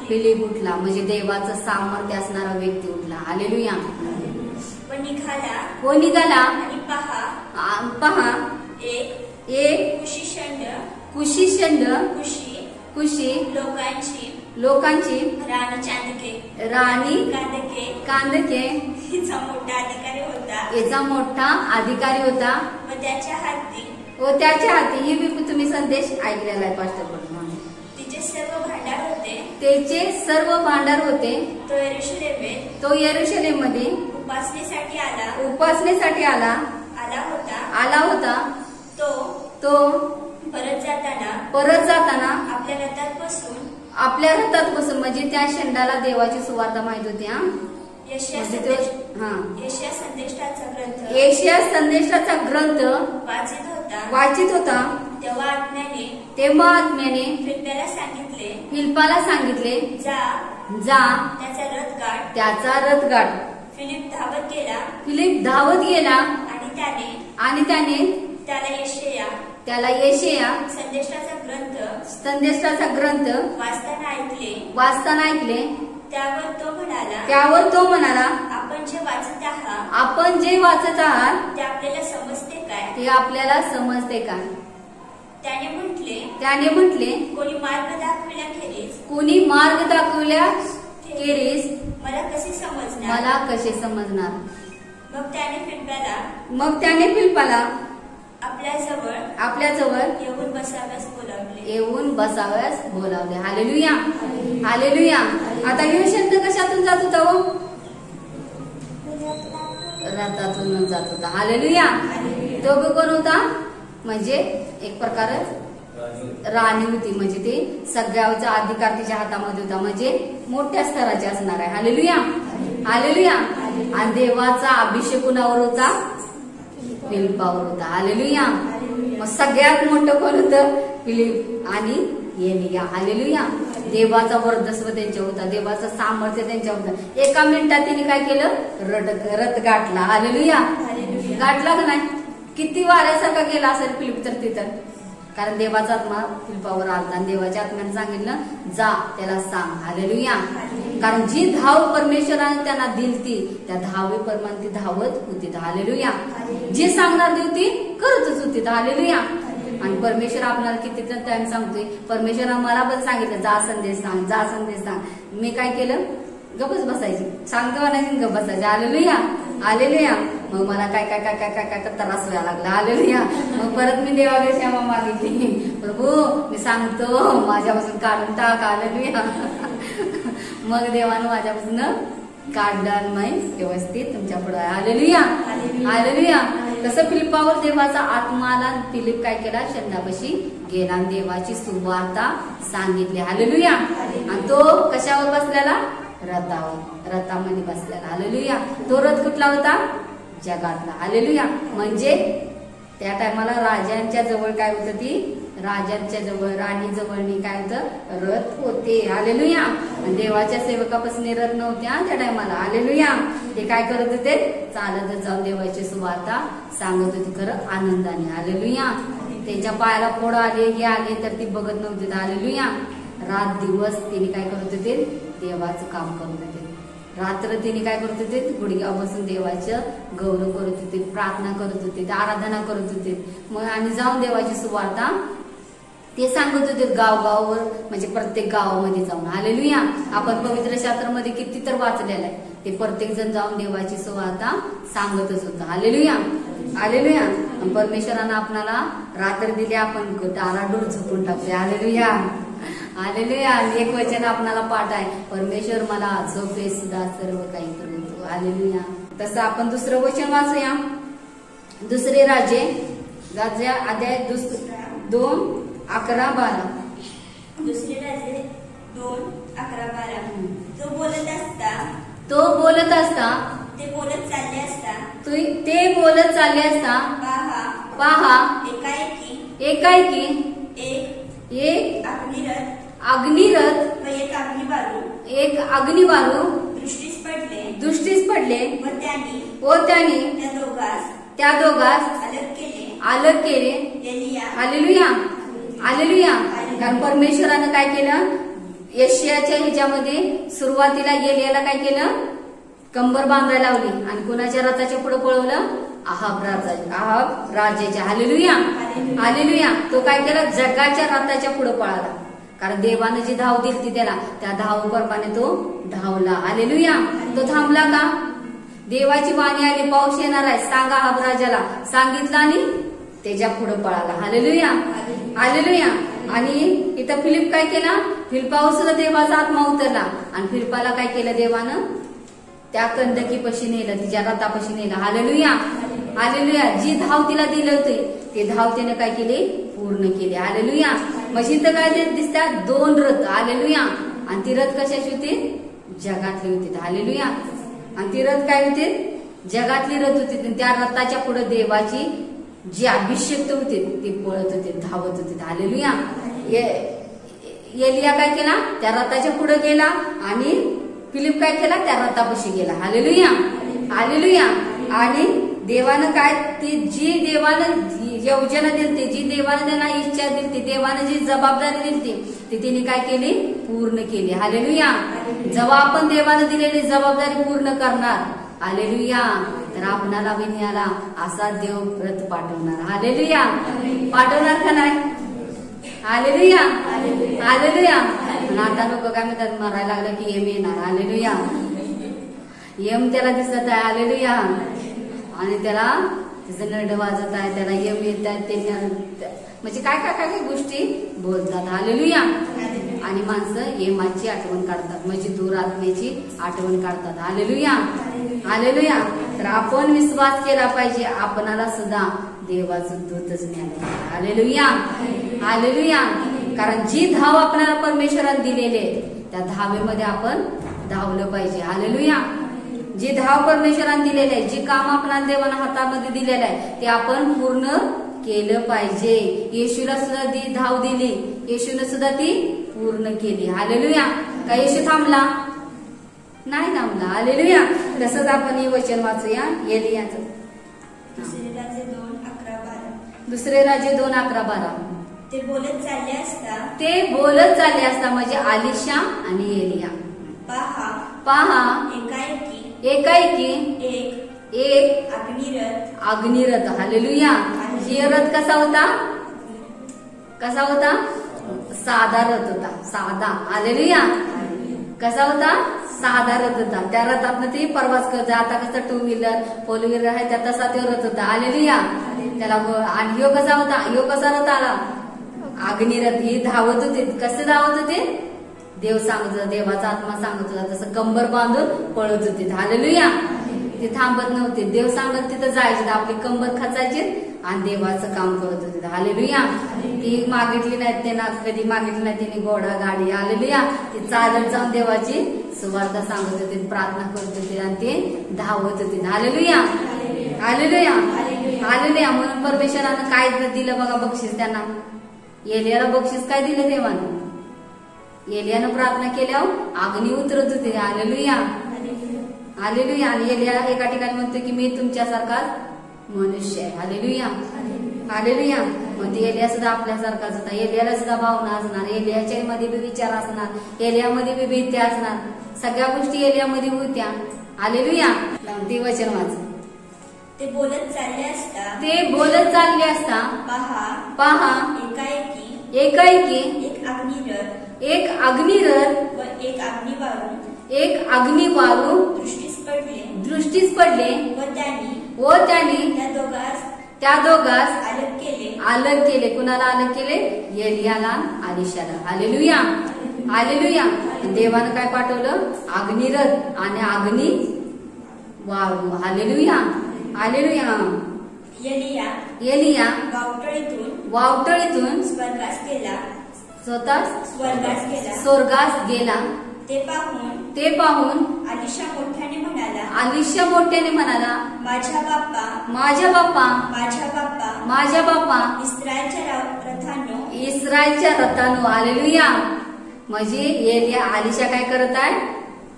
फिलिप उठला. म्हणजे देवाचं सामर्थ्य असणारा व्यक्ती उठला. हालेलुया. व निघाला आणि पहा एक कुशीशंड कुशी लोकांची राणी कांदके याचा मोठा अधिकारी होता. व त्याच्या हाती ही तुम्ही संदेश ऐकलेला आहे पास्टरकडून. त्याचे सर्व भांडार होते. तो येरुशलेम मध्ये उपासनेसाठी आला होता. तो परत जाताना आपल्या रथात बसून म्हणजे त्या शंडाला देवाची सुवार्ता माहित होती. एशिया संदेशाचा ग्रंथ वाचित होता. तेव्हा आत्म्याने फिलिपाला सांगितले, जा त्याचा रथ गाठ. फिलिप धावत गेला आणि त्याने त्याला यशया संदेशाचा ग्रंथ वाचताना ऐकले. त्यावर तो म्हणाला, आपण जे वाचत आहात आपण जे वाचत आहात ते आपल्याला समजते काय? ते आपल्याला समजते का? त्याने म्हटले, कोणी मार्ग दाखविल्या खेरीज मला कसे समजणार? मग त्याने फिलिपाला आपल्याजवळ येऊन बसाव्यास बोलावले. Hallelujah, hallelujah. आता हे शब्द कशातून जात होता? हो, रथातून जात होता. हालेलुया. तो कोण होता? म्हणजे एक प्रकार राणी होती, म्हणजे ते सगळ्याचा अधिकार तिच्या हातामध्ये होता, म्हणजे मोठ्या स्तराचे असणार आहे. Hallelujah, hallelujah. आणि देवाचा अभिषेक कुणावर होता? फिलिपावर होता. हालेलुया. मग सगळ्यात मोठं कोण होतं? फिलिप आणि एलिया. हालेलुया. देवाचा वर्चस्व त्यांच्या होता, देवाचं सामर्थ्य त्यांच्या होतं. एका मिनिटात तिने काय केलं? रथ गाठला. हालेलुया. गाठला का नाही? किती वाऱ्यासारखा गेला असेल फिलिप तर तिथं, कारण देवाचा आत्मा फिलिपावर आला आणि देवाच्या आत्म्याने सांगितलं, जा त्याला सांग. हालेलुया. कारण जी धाव परमेश्वराने त्यांना दिलती त्या धावेप्रमाणे ती धावत होती. हालेलुया. जे सांगणार ती होती करतच होती. हालेलुया. आणि परमेश्वर आपल्याला किती टाइम सांगतोय. परमेश्वराने मला पण सांगितलं, जा संदेश सांग, जा संदेश सांग. मी काय केलं? गपच बसायची. सांगतो म्हणायची, गप बसायची. Hallelujah, hallelujah. मग मला काय काय काय काय काय काय त्रास व्हायला लागला. हालेलुया. मग परत मी देवाकडे क्षमा मागितली, प्रभू मी सांगतो माझ्यापासून काढून टाक. हालेलुया. मग देवानं माझ्यापासून काढलं नाही, व्यवस्थित तुमच्या पुढे. Hallelujah, hallelujah. तसं फिलिपावर देवाचा आत्माला फिलिप काय केला? शंडापाशी गेला आणि देवाची सुवार्ता सांगितली. हालेलुया. आणि तो कशावर बसलेला? रथावर, रथामध्ये बसलेला. हालेलुया. तो रथ कुठला होता? जगातला. हालेलुया. म्हणजे त्या टायमाला राजांच्या जवळ काय होतं? ती राजांच्या जवळ, राणी जवळ काय होतं? रथ होते. हालेलुया. देवाच्या सेवकापासून रथ नव्हत्या त्या टायमाला. हालेलुया. ते काय करत होते? चालतच जाऊन देवाची सुवार्ता सांगत होती, खरं आनंदाने. हालेलुया. त्यांच्या पायाला फोड आले, हे आले तर ती बघत नव्हती. हालेलुया. रात दिवस तिने काय करत होते? देवाचं काम करत होते. रात्र तिने काय करत होते? गुडघ्यावर बसून देवाचं गौरव करत होते, प्रार्थना करत होते, आराधना करत होते. मग आणि जाऊन देवाची सुवार्ता ते सांगत होते गावगाववर, म्हणजे प्रत्येक गावामध्ये जाऊन. हालेलुया. आपण पवित्र शास्त्रामध्ये किती तर वाचलेलं आहे. ते प्रत्येक जण जाऊन देवाची सुवार्ता सांगतच होतं. Hallelujah, hallelujah. परमेश्वरानं आपल्याला रात्र दिली, आपण टाराडूर झोपून टाकले. Hallelujah, hallelujah. एक वचन आपल्याला पाठ आहे, परमेश्वर मला झोपे सुद्धा सर्व काही करतो. हालेलुया. तसं आपण दुसरं वचन वाचूया. दुसरे राजे अध्याय 2:11-12. दुसरे राजे 2:11-12. तो बोलत असता ते बोलत चालले असता पहा एकाएकी एक अग्निरथ एक अग्निबारू दृष्टीस पडले व त्यांनी त्या दोघास अलग केले. Hallelujah, hallelujah. कारण परमेश्वरानं काय केलं? यशाच्या ह्याच्यामध्ये सुरुवातीला एलियाला काय केलं? कंबर बांधायला लावली आणि कुणाच्या रथाच्या पुढे पळवलं? आहाब राजाच्या. Hallelujah, hallelujah. तो काय केला? जगाच्या रथाच्या पुढे पळाला, कारण देवानं जी धाव दिली त्याला, त्या धावप्रमाणे तो धावला. हालेलुया. तो थांबला का? देवाची वाणी आली, पाऊस येणार आहे, सांगा आहाब राजाला. सांगितलं आणि त्याच्या पुढे पळाला. Hallelujah, hallelujah. आणि इथं फिलिप काय केला? फिलिपावर सुद्धा देवाचा आत्मा उतरला आणि फिलिपाला काय केलं? देवानं त्या कंदकीपाशी नेलं, तिच्या रथापाशी नेलं. Hallelujah, hallelujah. जी धाव तिला दिली होती ते धाव त्याने काय केली? पूर्ण केली. हालेलुया. म्हणजे इथं काय दिसतात? 2 रथ. हालेलुया. आणि ती रथ कशाची होती? जगातली होती. हालेलुया. आणि ती रथ काय होते? जगातली रथ होती. त्या रथाच्या पुढे देवाची जी अभिषेक होते ते पळत होते, धावत होते. हालेलुया. एलिया काय केला? त्या रथाच्या पुढे गेला आणि फिलिप काय केला? त्या रथापाशी गेला. Hallelujah, hallelujah. आणि देवानं काय? ती जी देवानं योजना दिलती, जी देवाने त्यांना इच्छा दिलती, देवाने जी जबाबदारी दिलती ती तिने काय केली? पूर्ण केली. हालेलुया. जेव्हा आपण देवाने दिलेली जबाबदारी पूर्ण करणार, हालेलुया, तर आपणाला विनयाला असा देव व्रत पाठवणार. हालेलुया. पाठवणार का नाही? हालेलुया. हालेलुया. पण आता लोक काय म्हणतात, मरायला लागलं की एम येणार. हालेलुया. एम त्याला दिसत आहे. हालेलुया. आणि त्याला त्याचं नरड वाजत आहे, त्याला यम येत आहे, ते म्हणजे काय काय काय गोष्टी बोलतात. हालेलुया. आणि माणसं यमाची आठवण काढतात, म्हणजे दूर आत्म्याची आठवण काढतात. हालेलुया. हालेलुया. तर आपण विश्वास केला पाहिजे, आपणाला सुद्धा देवाचं दूतच न्यायला. हालेलुया. हालेलुया. कारण जी धाव आपल्याला परमेश्वराने दिलेले त्या धावेमध्ये आपण धावलं पाहिजे. हालेलुया. जी धाव परमेश्वराने दिलेली आहे, जी काम आपल्याला देवाना हातामध्ये दिलेलं आहे, ते आपण पूर्ण केलं पाहिजे. येशूला सुद्धा ती धाव दिली, येशूने सुद्धा ती पूर्ण केली. हालेलुया. का येशू थांबला? नाही थांबला. हालेलुया. तसंच आपण हे वचन वाचूया एलियाचं. दुसरे राजे 2:11-12. दुसरे राजे 2:11-12. ते बोलत चालले असता, ते बोलत चालले असता, म्हणजे आलिशा आणि एलिया. पहा पहा एकाएकी एक अग्निरथ. हालेलुया. हे रथ कसा होता? कसा होता? साधा रथ होता. साधा. हालेलुया. कसा होता? साधा रथ होता. त्या रथातनं ते प्रवास करत. आता कसं 2 व्हीलर 4 व्हीलर आहे, त्या तसा तो रथ होता. हालेलुया. त्याला आणि ह्यो कसा होता? ह्यो कसा रथ आला? अग्निरथ. ही धावत होते. कसे धावत होते? देव सांगत होता, देवाचा आत्मा सांगत होता, तसं कंबर बांधून पळत होते. हालेलुया. ते थांबत नव्हते. देव सांगत तिथं जायचे, आपली कंबर खचायची आणि देवाचं काम करत होते. हालेलुया. ती मागितली नाही, त्यांना कधी मागितली नाही त्यांनी घोडा गाडी. हालेलुया. ते चालत जाऊन देवाची सुवार्थ सांगत होते, प्रार्थना करत होते आणि ते धावत होते. हालेलुया. हालेलुया. हालेलुया. म्हणून परमेश्वरानं काय दिलं बघा बक्षीस त्यांना? एलियाला बक्षीस काय दिलं देवानं? एलियानं प्रार्थना केल्यावर अग्नी उतरत होते. हालेलुया. हालेलुया. आणि एलिया एका ठिकाणी म्हणतो की मी तुमच्यासारखा मनुष्य आहे. हालेलुया. हालेलुया. मग ती एलिया सुद्धा आपल्यासारखाच होता. एलियाला सुद्धा भावना असणार, एलियाच्या मध्ये बी विचार असणार, एलियामध्ये बी भीती असणार, सगळ्या गोष्टी एलियामध्ये होत्या. हालेलुया. ते वचन वाच. ते बोलत चालले असता, ते बोलत चालले असता, पहा एकाएकी एक अग्निरथ व एक अग्निवारू दृष्टीस पडले व त्यांनी त्या दोघास अलग केले. कुणाला अलग केले? एलियाला, आलिशाला. हालेलुया. हालेलुया. देवानं काय पाठवलं? अग्निरथ आणि अग्नी वारू. हालेलुया. हालेलुया. एलिया वावटळीतून स्वतः स्वर्गास गेला. ते पाहून आलिशा मोठ्याने म्हणाला, माझ्या बाप्पा इस्रायलच्या रथानो. हालेलुया. म्हणजे एलिया आलिशा काय करत आहे?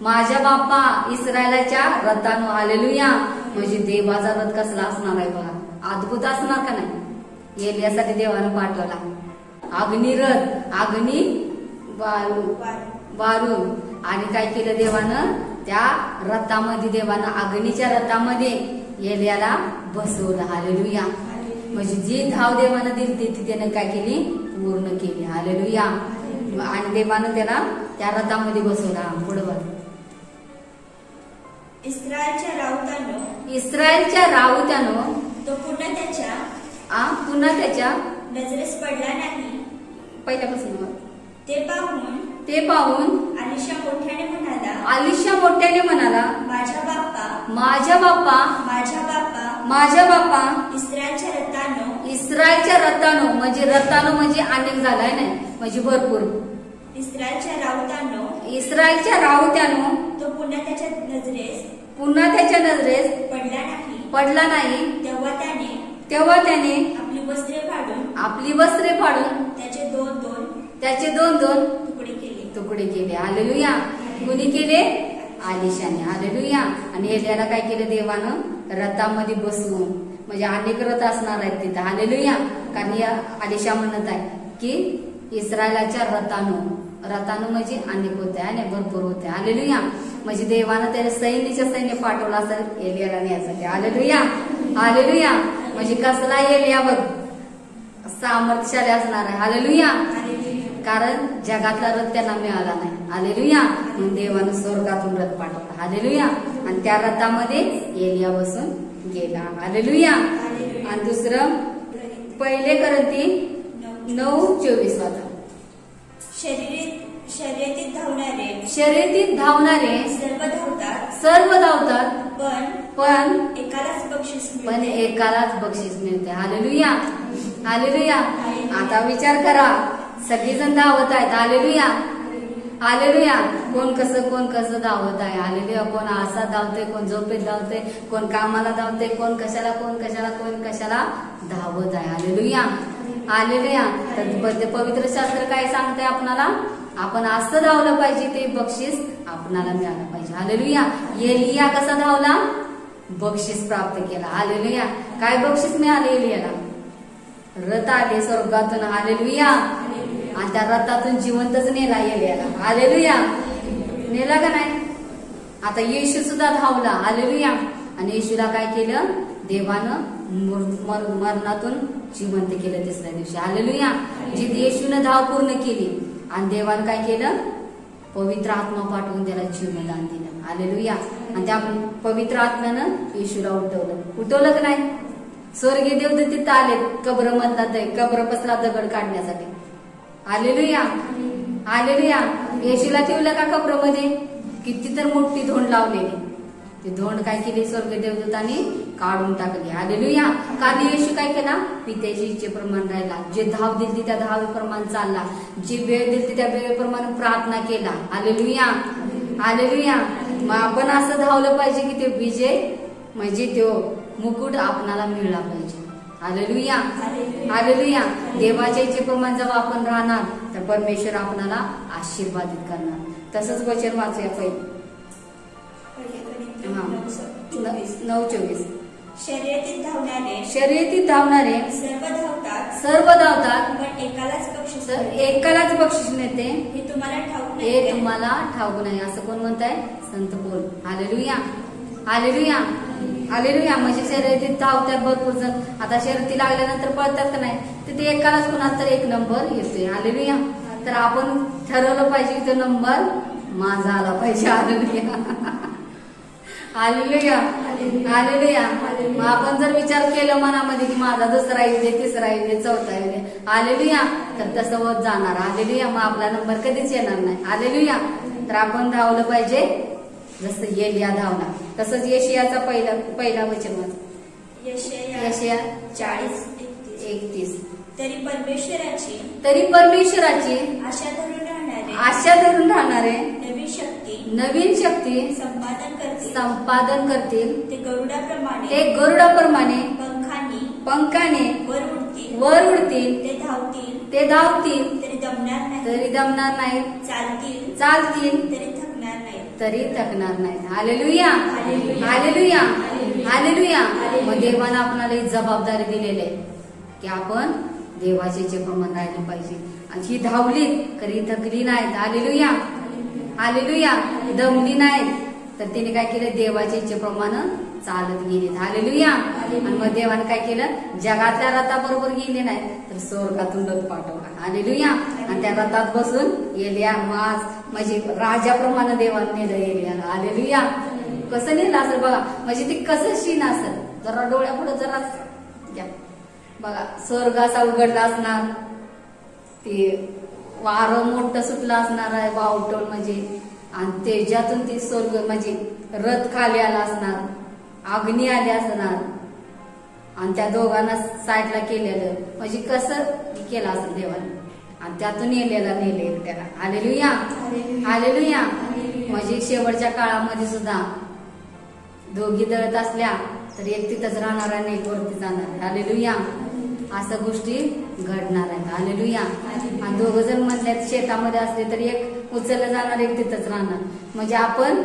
माझ्या बाप्पा इस्रायलाच्या रथानो. हालेलुया. म्हणजे देवाचा रथ कसला असणार आहे बघा, अद्भुत असणार का नाही? एलियासाठी देवानं पाठवला अग्निरथ, अग्नी वारून. आणि काय केलं देवानं? त्या रथामध्ये, देवानं अग्नीच्या रथामध्ये एलियाला बसवलं. हालेलुया. म्हणजे जी धाव देवानं दिली ती त्याने काय केली? पूर्ण केली. हालेलुया. आणि देवानं त्याला त्या रथामध्ये बसवला. पुढे बघ. इस्रायलच्या राऊतानो तो पुन्हा त्याच्या नजरेस पडला नाही. पहिल्यापासून ते पाहून आलिशा मोठ्याने म्हणाला, माझ्या बाप्पा इस्रायलच्या रथानो म्हणजे रथानो म्हणजे अनेक झालाय नाही, म्हणजे भरपूर. इस्रायलच्या राऊत्यानो तो पुन्हा त्याच्या नजरेस पडला नाही. तेव्हा त्याने आपली वस्त्रे फाडून त्याचे दोन तुकडे केले. हालेलुया. कुणी केले? आलिशाने. हालेलुया. आणि एलियाला काय केलं देवानं? रथामध्ये बसवून म्हणजे अनेक रथ असणार आहेत तिथं. हालेलुया. कारण या आलिशा म्हणत आहे की इस्रायलाच्या रथानो म्हणजे अनेक होते आणि भरपूर होते. हालेलुया. म्हणजे देवानं त्याने सैन्य पाठवला असेल एलियाला न्यायसाठी. हालेलुया. हालेलुया. म्हणजे कसला एलिया बघ, सामर्थ्यशाली असणार आहे. हालेलुया. कारण जगातला रथ त्यांना मिळाला नाही. हालेलुया. म्हणून देवानं स्वर्गातून रथ पाठवला. हालेलुया. आणि त्या रथामध्ये एलिया बसून गेला. हालेलुया. आणि दुसरं 1 कोरिंथी 9:24 वाचा. शर्यतीत धावणारे सर्व धावतात पण एकालाच बक्षीस मिळते. हालेलुया. हालेलुया. आता विचार करा, सगळीजण धावत आहेत. हालेलुया. हालेलुया. कोण कसं धावत आहे. हालेलुया. कोण आसा धावते, कोण झोपेत धावते, कोण कामाला धावते, कोण कशाला धावत आहे. हालेलुया. हालेलुया. तर पवित्र शास्त्र काय सांगते आपणाला, आपण असं धावलं पाहिजे, ते बक्षीस आपणाला मिळालं पाहिजे. हालेलुया. एलिया कसा धावला, बक्षीस प्राप्त केला. हालेलुया. काय बक्षीस मिळाले एलियाला, रथ आले स्वर्गातून. हालेलुया. आणि त्या रथातून जिवंतच नेला एलियाला. हालेलुया. नेला का नाही. आता येशू सुद्धा धावला. हालेलुया. आणि येशूला काय केलं, देवानं मरणातून जिवंत केलं तिसऱ्या दिवशी. हालेलुया. जी येशूनं धाव पूर्ण केली आणि देवानं काय केलं, पवित्र आत्मा पाठवून त्याला जीवनदान दिलं. हालेलुया. आणि त्या पवित्र आत्म्यानं येशूला उठवलं का नाही. स्वर्गीय देवदूत तिथं आले कब्रपसला दगड काढण्यासाठी. हालेलुया. हालेलुया. येशूला ठेवलं का कब्रमध्ये, किती तर मोठी धोंड लावलेली, ती धोंड काय केली, स्वर्गीय देवदूतांनी काढून टाकली. हालेलुया. कारण येशू काय केला, पित्याच्या इच्छेप्रमाणे राहिला. जे धाव दिली त्या धावेप्रमाणे चालला, जी वेळ दिली त्या वेळेप्रमाणे प्रार्थना केला. हालेलुया. हालेलुया. मग आपण असं धावलं पाहिजे की ते विजय म्हणजे तो मुकुट आपणाला मिळला पाहिजे. हालेलुया. हालेलुया. देवाच्या इच्छेप्रमाणे जेव्हा आपण राहणार तर परमेश्वर आपणाला आशीर्वादित करणार. तसंच वचन वाचूया पहिले 9:24. शर्यतीत धावणारे सर्व धावतात पण एकालाच बक्षीस मिळते, हे तुम्हाला ठाऊक नाही. असं कोण म्हणताय, संत पौल. हालेलुया. हालेलुया. हालेलुया. म्हणजे शर्यतीत धावतात भरपूर जण. आता शर्यती लागल्यानंतर पळतात का नाही, तर ते एकालाच कोणाला तर एक नंबर येतोय. हालेलुया. तर आपण ठरवलं पाहिजे की तो नंबर माझा आला पाहिजे. हालेलुया. हालेलुया. हालेलुया. मग आपण जर विचार केला मनामध्ये की माझा दुसरा येऊ दे, तिसरा येऊ दे, चौथा येऊ दे, हालेलुया, तर तसं होत जाणार. हालेलुया. मग आपला नंबर कधीच येणार नाही. हालेलुया. तर आपण धावलं पाहिजे जसं एलिया धावला. तसंच यशायाचा पहिला वचन वाच. यशाया 40:31. तरी परमेश्वराची आशा धरून राहणारे नवीन शक्ती संपादन करतील. ते गरुडाप्रमाणे पंखाने वर उडतील. ते धावतील तरी दमणार नाहीत. चालतील तरी थकणार नाहीत. हालेलुया. हालेलुया. हालेलुया. मग देवानं आपल्याला ही जबाबदारी दिलेली आहे की आपण देवाचे जे प्रमाण राहिले पाहिजे. आणि ही धावली तरी थकली नाहीत. हालेलुया. हालेलुया. दमली नाहीत, तर तिने काय केलं, देवाच्या इच्छेप्रमाणे चालत गेले. हालेलुया. आणि मग देवाने काय केलं, जगातल्या रथाबरोबर गेले नाही तर स्वर्गातून रथ पाठवला. हालेलुया. आणि त्या रथात बसून एलिया म्हणजे राजाप्रमाणे देवाने नेलं एलियाला. हालेलुया. कसं नेलं असेल बघा, म्हणजे ती कसं शीन असेल, जरा डोळ्यापुढे जरा बघा, स्वर्ग असा उघडला असणार, ते वारं मोठं सुटलं असणार आहे, वावटोल म्हणजे, आणि त्याच्यातून ती स्वर्ग म्हणजे रथ खाली आला असणार, अग्नी आली असणार, आणि त्या दोघांना साईडला केलेलं, म्हणजे कसं केलं असेल देवाने, आणि त्यातून एलियाला नेले त्याला. हालेलुया. हालेलुया. म्हणजे शेवटच्या काळामध्ये सुद्धा दोघी दळत असल्या तर एक तिथंच राहणार आणि एक वरती जाणार. हालेलुया. असं गोष्टी घडणार आहेत. हालेलुया. आणि दोघं जर म्हणल्यात शेतामध्ये असले तरी एक उचललं जाणार, एक तिथंच राहणार. म्हणजे आपण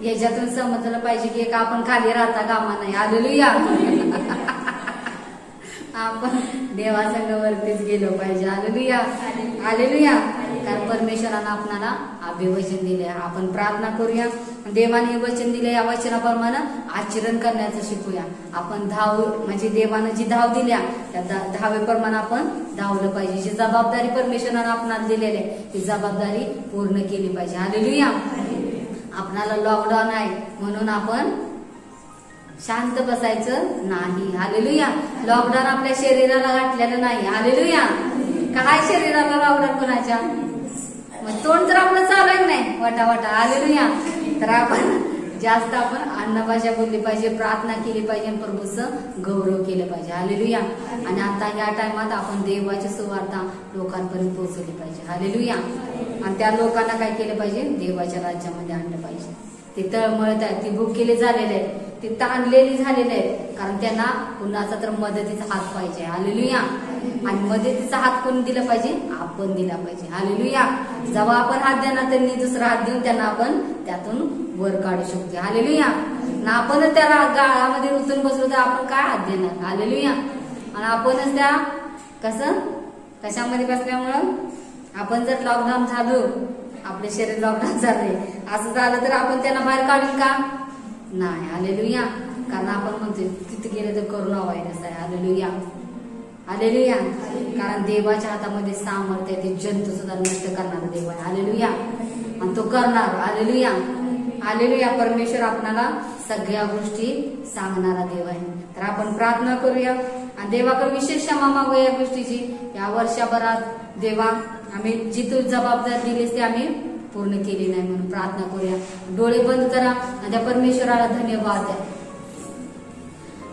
याच्यातून समजलं पाहिजे की एक आपण खाली राहता कामा नाही. हालेलुया. आपण देवासंगावरतीच गेलो पाहिजे. Hallelujah, hallelujah. कारण परमेश्वरानं आपणाला अभिवचन दिले. आपण प्रार्थना करूया. देवाने वचन दिले, या वचनाप्रमाणे आचरण करण्याचं शिकूया. आपण धाव म्हणजे देवानं जी धाव दिल्या त्या धावेप्रमाणे आपण धावलं पाहिजे. जी जबाबदारी परमेश्वरानं आपणाला दिलेली आहे ती जबाबदारी पूर्ण केली पाहिजे. हालेलुया. आपणाला लॉकडाऊन आहे म्हणून आपण शांत बसायचं नाही. हालेलुया. लॉकडाऊन आपल्या शरीराला गाठलेलं नाही. हालेलुया. काय शरीराला लॉकडाऊन कोणाच्या? मग तोंड तर आपलं चालू आहे नाही वटा वटा. हालेलुया. तर आपण जास्त आपण अन्नभाषा बोलली पाहिजे, प्रार्थना केली पाहिजे, प्रभूचं गौरव केलं पाहिजे. हालेलुया. आणि आता या टायमात आपण देवाची सुवार्ता लोकांपर्यंत पोहोचवली पाहिजे. हालेलुया. आणि त्या लोकांना काय केलं पाहिजे? देवाच्या राज्यामध्ये आणलं पाहिजे. ते तळमळत आहेत, ती भुकेली झालेले आहेत, ती ताणलेली झालेली आहेत. कारण त्यांना कुणाचा तर मदतीचा हात पाहिजे. हालेलुया. आणि मदतीचा हात कोण दिला पाहिजे? आपण दिला पाहिजे. हालेलुया. जेव्हा आपण हात देणार त्यांनी दुसरा हात देऊन त्यांना आपण त्यातून वर काढू शकतो. हालेलुया. आणि आपणच त्या गाळामध्ये रुतून बसलो तर आपण काय हात देणार? हालेलुया. आणि आपणच त्या कशामध्ये बसल्यामुळं आपण जर लॉकडाऊन झालो, आपले शरीर लॉकडाऊन झाले असं झालं तर आपण त्यांना बाहेर काढून का नाही? हालेलुया. कारण आपण म्हणतो तिथे गेले तर करोना व्हायरस आहे. Hallelujah, hallelujah. कारण देवाच्या हातामध्ये सामर्थ्य आहे. ते जंतू सुद्धा नष्ट करणारा देव आहे. हालेलुया. आणि तो करणार. Hallelujah, hallelujah. परमेश्वर आपणाला सगळ्या गोष्टी सांगणारा देव आहे. तर आपण प्रार्थना करूया आणि देवाकडे विशेष क्षमा मागूया या गोष्टीची. या वर्षभरात देवा आम्ही जी तू जबाबदारी दिलीस ते आम्ही पूर्ण केली नाही म्हणून प्रार्थना करूया. डोळे बंद करा आणि त्या परमेश्वराला धन्यवाद द्या.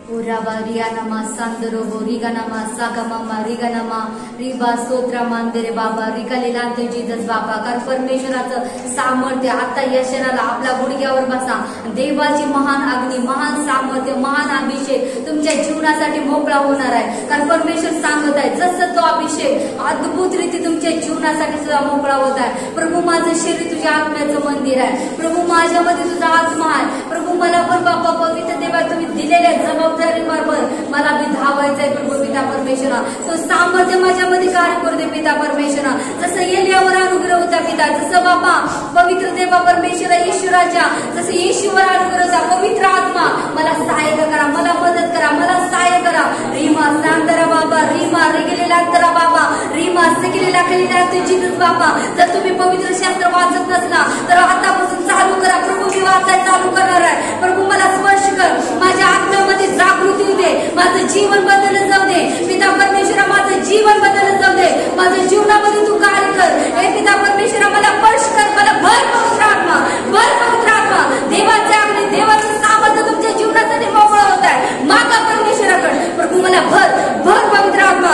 Uraba Rianama Sandro Riganama Sagamama Riganama Riba Sotra Mandere बाबा रिकालेलांत जीसस बाबा. कारण परमेश्वराचं सामर्थ्य आता या क्षणाला आपल्या गुडघ्यावर बसा. देवाची महान अग्नी, महान सामर्थ्य, महान अभिषेक तुमच्या जीवनासाठी मोकळा होणार आहे. कारण परमेश्वर सांगत आहे जसं तो अभिषेक अद्भुत रीती तुमच्या जीवनासाठी सुद्धा मोकळा होत आहे. प्रभू माझं शरीर तुझ्या आत्म्याचं मंदिर आहे. प्रभू माझ्यामध्ये तुझा आत्मा आहे. प्रभू मला पण बाबा पवित्र देवा तुम्ही दिलेल्या जबाबदारी बरोबर मला बी धावायचंय. प्रभू पिता परमेश्वरा तो सामर्थ्य माझ्यामध्ये कार्य करू दे पिता परमेश्वरा. जसं एलियावर अनुग्रह होता पिता, जसं बाबा पवित्र देवा परमेश्वरा येशूराजा जसं येशूवर अनुग्रह होता. पवित्र आत्मा मला सहाय्य करा, मला मदत करा, मला सहाय्य करा. रीमा सांदरा बाबा, रीमा रिगेलेला करा बाबा, रीमा सगळेला केलेला जीसस बाबा. जर तुम्ही पवित्र शास्त्र वाचत नसला तर आतापासून चालू करा. प्रभू मी वाचायला चालू करणार आहे. प्रभू मला स्पर्श कर, माझ्या आत्म्यामध्ये जागृती होऊ दे, माझं जीवन बदललं जाऊ दे. पिता परमेश्वरा माझं जीवन बदललं जाऊ दे. माझ्या जीवनामध्ये तू कार्य कर. हे पिता परमेश्वरा मला स्पर्श कर, मला भर पवित्र आत्मा, भर पवित्र आत्मा. देवाचे अग्नी, देवाचे सामर्थ्य तुमच्या जीवनासाठी मोकळं होत आहे. मागा परमेश्वराकडे प्रभू मला भर भर पवित्र आत्मा,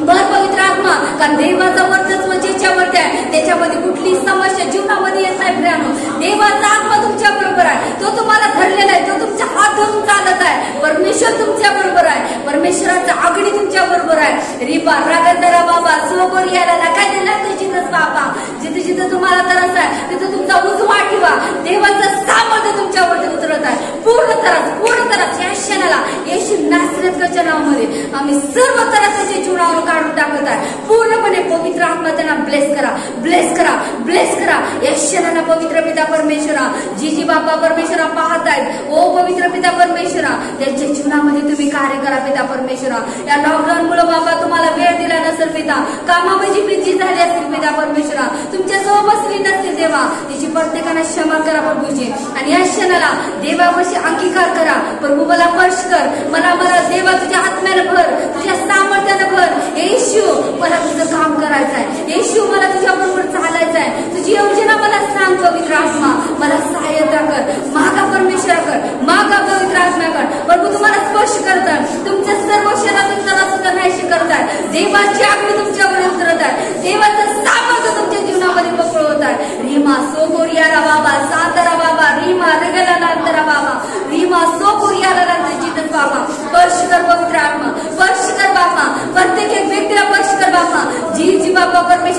भर पवित्र आत्मा. कारण देवाचा वर्चस्व ज्याच्यावरती आहे त्याच्यामध्ये कुठली समस्या जीवनामध्ये येत नाही. प्रियानो देवाचा आत्मा तुमच्या बरोबर आहे. तो तुम्हाला धरलेला आहे, तो तुमच्या हात धरून चालत आहे. परमेश्वर तुमच्या बरोबर आहे. परमेश्वराचा अग्नी तुमच्या बरोबर आहे. रिपा रागंदरा बाबा सोबोर यायला काय दिला तुझीच बाबा. जिथे जिथे तुम्हाला तरस आहे तिथे तुमचा उजवा ठेवा. देवाचं सामर्थ्य तुमच्यावरती उतरत आहे. पूर्ण तरस या क्षणाला येशू नासरेतच्या नावामध्ये आम्ही सर्व तरस त्याच्या जीवनावर काढून टाकत आहे. पूर्णपणे पवित्र आत्मा त्यांना ब्लेस करा, ब्लेस करा, ब्लेस करा. या क्षणाला पवित्र पिता परमेश्वरा जी जी बाबा परमेश्वरा पाहत आहेत, ओ पवित्र पिता परमेश्वरा त्यांच्या जीवनामध्ये तुम्ही कार्य करा पिता परमेश्वरा. या लॉकडाऊन मुळे बाबा तुम्हाला वेळ दिला नसेल पिता, कामामध्ये बिझी झाली असतील पिता परमेश्वरा, तुमच्या जवळ बसली नसतील देवा, तिची प्रत्येकाने क्षमा करा प्रभूजी. आणि या क्षणाला देवापाशी अंगीकार करा. प्रभू मला स्पर्श कर, मला देवा तुझ्या आत्म्यानं भर, तुझ्या सामर्थ्यानं भर. येशू मला तुझं काम करायचं आहे. येशू मला तुझ्या बरोबर चालायचं आहे. तुझी योजना मला सांग पवित्र आत्मा, मला सहाय्यता कर. मागा परमेश्वराकर, मागा पवित्र आत्म्याकर. प्रभू तुम्हाला स्पर्श करतात, तुमच्या सर्व शरीरातून त्याला सुद्धा नाहीशी करताय. देवाची आग्नी तुमच्यावर उतरत आहे. देवाचं सामर्थ्य तुमच्या जीवनामध्ये मोकळं होत आहे. रीमा सोबोरियाला बाबा, सातारा बाबा, रीमा रेगला लांतरा बाबा, रीमा सोबोरियाला लांतर जीसस बाबा. स्पर्श कर पवित्र आत्मा, स्पर्श कर बाबा. प्रत्येक एक व्यक्तीला स्पर्श कर बाबा. जी जी बाबा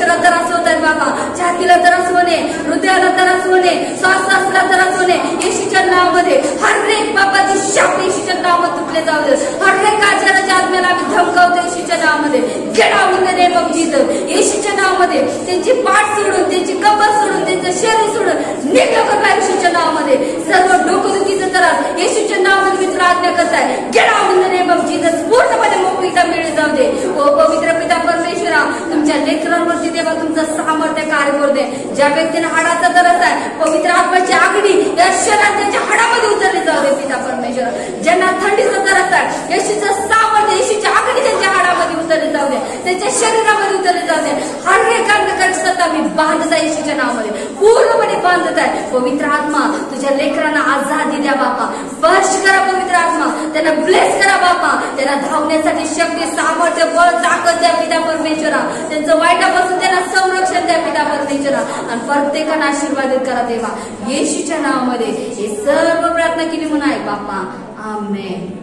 परमेश्वरा त्रास होत आहे बाबा, छातीला त्रास होणे, हृदयाला त्रास होणे, श्वासाला त्रास होणे, येशूच्या नावामध्ये हर एक बाबाची शाप येशूच्या नावात तुटले जाऊ दे. हर एक आजाराच्या आत्म्याला आम्ही धमकावतो येशूच्या नावामध्ये. Get out in the name of Jesus. येशूच्या नावामध्ये त्यांची पाठ सोडून, त्यांची कबर सोडून, त्यांचं शरीर सोडून निघलं कर येशूच्या नावामध्ये. सर्व डोकदुखीचा त्रास येशूच्या नावामध्ये मी तुला आज्ञा करताय. Gate out in the name of Jesus. पूर्णपणे मोकळीता मिळत जाऊ दे. ओ पवित्र पिता परमेश्वरा, तुमच्या लेकरांवरती देवा तुमचं सामर्थ्य कार्य करू दे. ज्या व्यक्तीने हाडाचा त्रास आहे, पवित्र आत्म्याची आगडी या शरीरात त्यांच्या हाडामध्ये उतरली जाऊ दे पिता परमेश्वरा. ज्यांना थंडीचा त्रास आहे, येशूचं सामर्थ्य, येशूची आगडी त्यांच्या हाडामध्ये उतरली जाऊ दे, त्यांच्या शरीरामध्ये उतरली जाऊ दे. हर एक अंधकार सत्ता मी बांधत आहे येशूच्या नावामध्ये, पूर्णपणे बांधत आहे. पवित्र आत्मा तुझ्या लेकरांना आझादी द्या बापा. स्पर्श करा पवित्र आत्मा, त्यांना ब्लेस करा बापा. त्यांना धावण्यासाठी शक्ती, सामर्थ्य, बळ, ताकद द्या पिता परमेश्वरा. त्यांचं वाईटापासून त्यांना संरक्षण द्या पिता परमेश्वरा. आणि प्रत्येकाला आशीर्वादित करा देवा. येशूच्या नावामध्ये हे सर्व प्रार्थना केली म्हणून आहे बापा. आमेन.